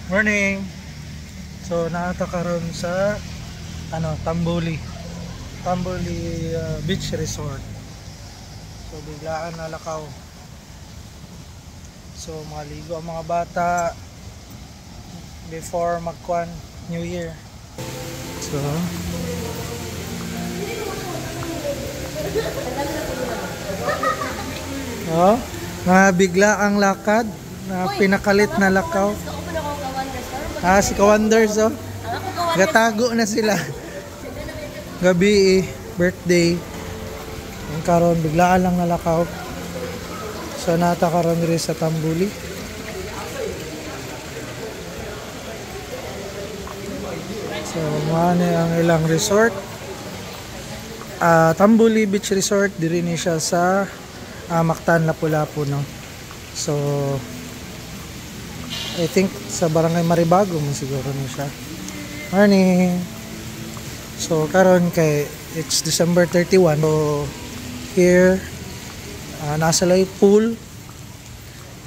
Morning. So naata karon sa Tambuli Beach Resort. So biglaan na lakaw. So maligo ang mga bata before magkuan New Year. So mga biglaang lakad na pinakalit na lakaw. Si Kawanders gatago na sila. Gabi birthday. Ang karon biglaan lang nalakaw. So nata karon diri sa Tambuli. So mao ang ilang resort. Tambuli Beach Resort diri ni siya sa Mactan, Lapu-Lapu, no. So I think sa Barangay Maribago mo siguro na siya. Morning. So karon kay it's December 31. So here nasa lay pool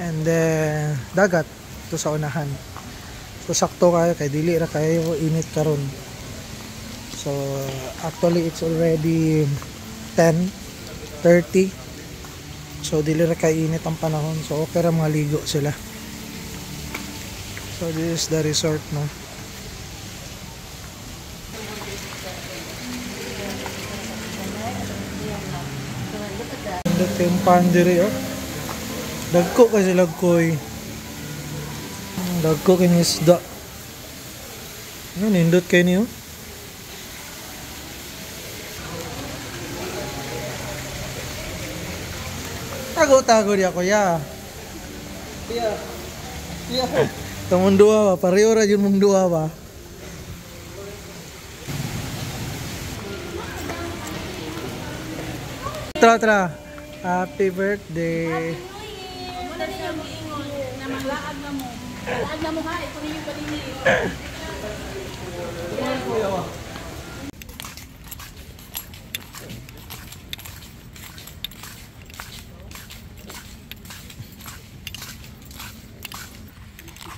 and then dagat to sa unahan. So sakto kayo kay dili ra kayo init karon. So actually it's already 10:30. So dili ra kay init ang panahon. So okay ra mga ligo sila. So this is the resort, no. Ito yung pandiri, dagko kasi lagkoy. Dagko kay isda. Ano nindot kayo niyo? Tago-tago di ako, ya. Yeah. Mong dua ba? Pareho ra yun mong dua ba? Tra. Happy birthday.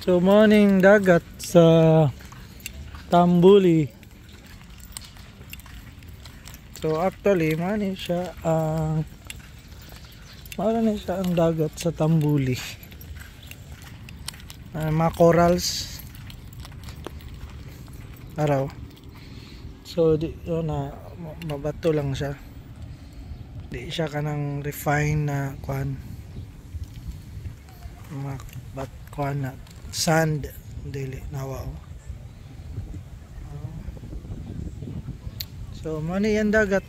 So morning dagat sa Tambuli. So actually mani siya ang dagat sa Tambuli. Mga corals araw. So di mabato lang siya. Di siya kanang refine na kuan. Kuan na sand dili nawa. So money yan dagat.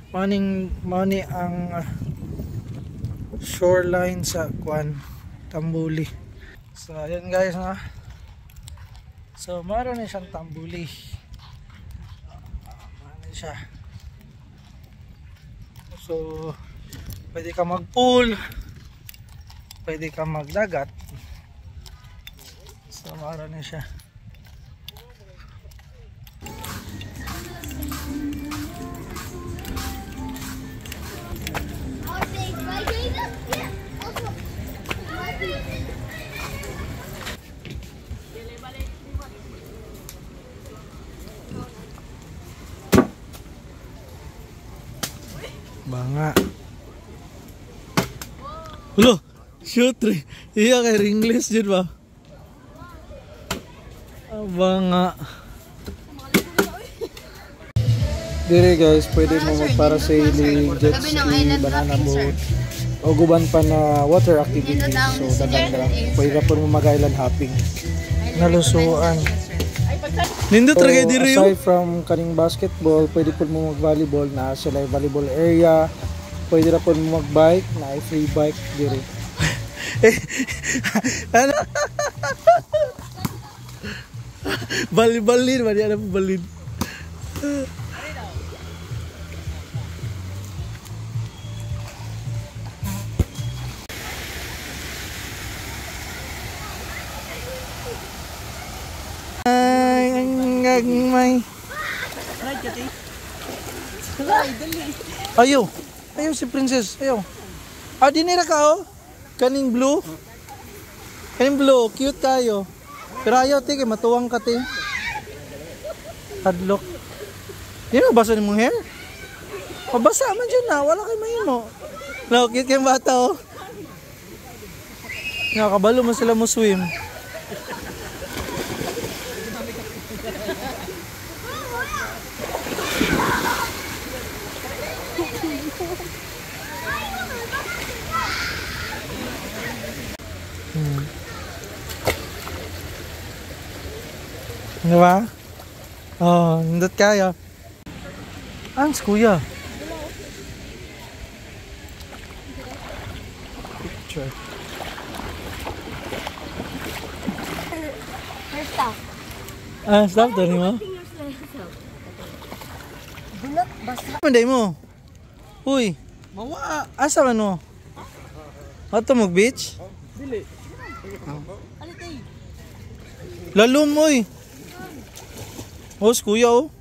Money ang shoreline sa kuan Tambuli. So ayan guys, na. So meron na siyang Tambuli. Ano siya? So pwede ka mag-pool, pwede ka magdagat. So meron na siya. Banga. Hello, shoot re. Iya kay English jud ba? Banga. Dire guys, pwede mo magparasailing, jet ski, banana boat, o guban pa na water activity. So dagan ra. Pwede pa mo mag-island hopping. Nalusuan. Nindot ra kay dire yo. Aside from kaning basketball, pwede po mo mag-volleyball na sila volleyball area. Pwede ra po mo mag-bike na free bike dire. Ano? Balin ba diyan ang balin? May ayaw si Princess, ayaw. Dinira ka kaning blue. Kaning blue, cute tayo. Pero ayaw, te, kay matuwang ka, te. Hadlock. Di na basa ni mong hair? Mabasa man dyan na, wala kay mahimo. No, cute kayong bata, oh. Nakakabalo mo sila mo swim. Di ba? Oh, nandot kaya. Ang kuya. Picture. First stop. Stop to ni mo. Bulot, basta. Manday mo. Uy, mawa. Asa man mo? Ato mag beach? Dili. Lalom oy. Oh, kuya oh.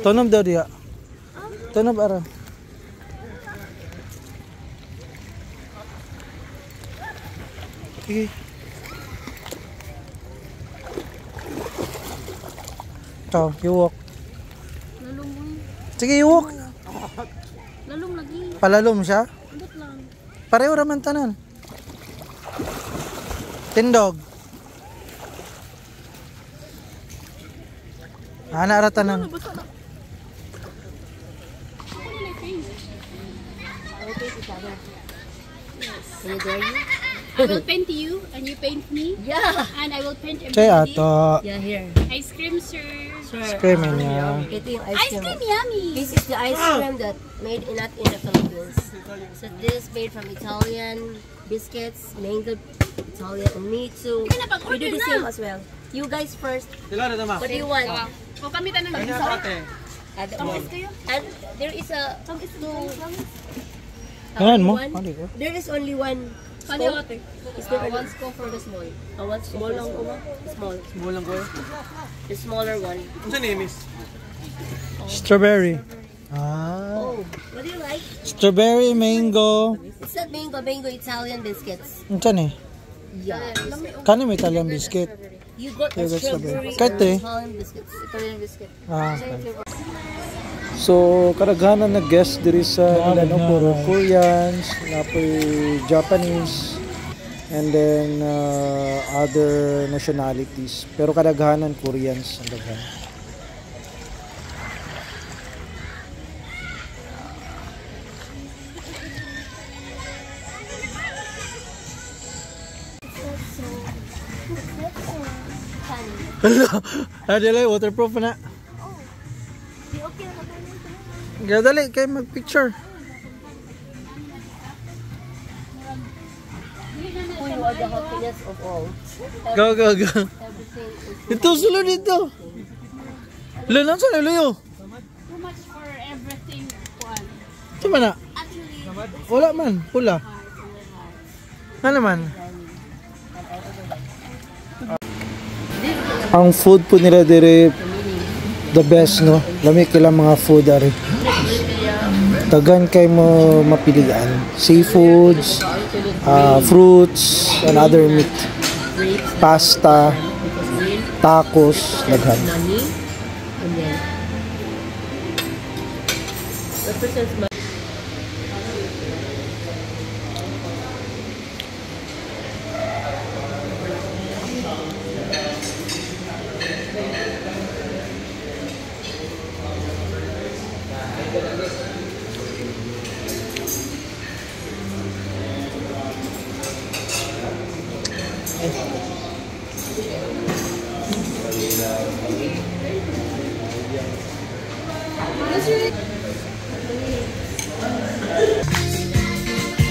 Tonob daw diya. Tonob ara. Sige. Ikaw, iwok. Lalong mo. Sige, iwok. Lalong lagi. Palalom siya? Bulot lang. Pareho raman tanan. Tindog. Ana ra tanan. Can you dare you? I will paint you and you paint me. Yeah. And I will paint Kaya everybody. ato. Yeah, here. Ice cream, sir. Sure. Screaming niya. Ito yung ice Ice cream. cream, yummy. This is the ice cream that made not in the Philippines. So this made from Italian biscuits, mango Italian, and me too. Hindi ka na pag-order We do the na. same as well. You guys first. What do you want? O kami tanong ng Add Tamis kayo? And there is a Ayan mo. one. Ano ko? There is only one. Kani scoop. ate? Is there one scoop for the small? One small lang ko ba? Small. Small lang ko. The smaller one. Ano sa name is? Strawberry. Oh, what do you like? Strawberry, mango. It's not mango, mango Italian biscuits. Ano yan eh? Yeah. Kano may Italian biscuit? You got Yeah, the that's strawberry Kahit eh. Italian biscuits. Italian biscuit. Okay. So, karaghanan na guest diri sa Milano, puro Koreans, napoy Japanese, and then other nationalities. Pero kadaghanan Koreans ang daghan. Dali, waterproof na. Dali, kayo mag-picture. Who you are the happiness of all. Go, go, go. Everything is Ito, sulod dito. Lalan sa layo. Too much for everything. Kuan. Ito man na. Wala man, pula. Ano man? Ang food po nila dire the best, no? Lami kila mga food ari. Tagan kay mo mapilian. Seafoods, fruits, and other meat. Pasta, tacos, daghan. money. And then represents money.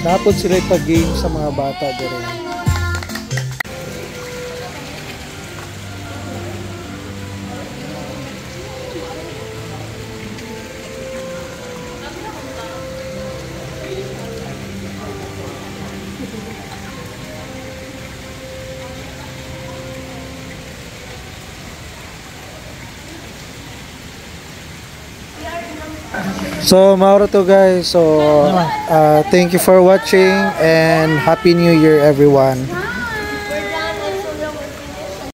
Dapat sila pag-game sa mga bata dire. So, mauro to guys. So, thank you for watching and Happy New Year everyone.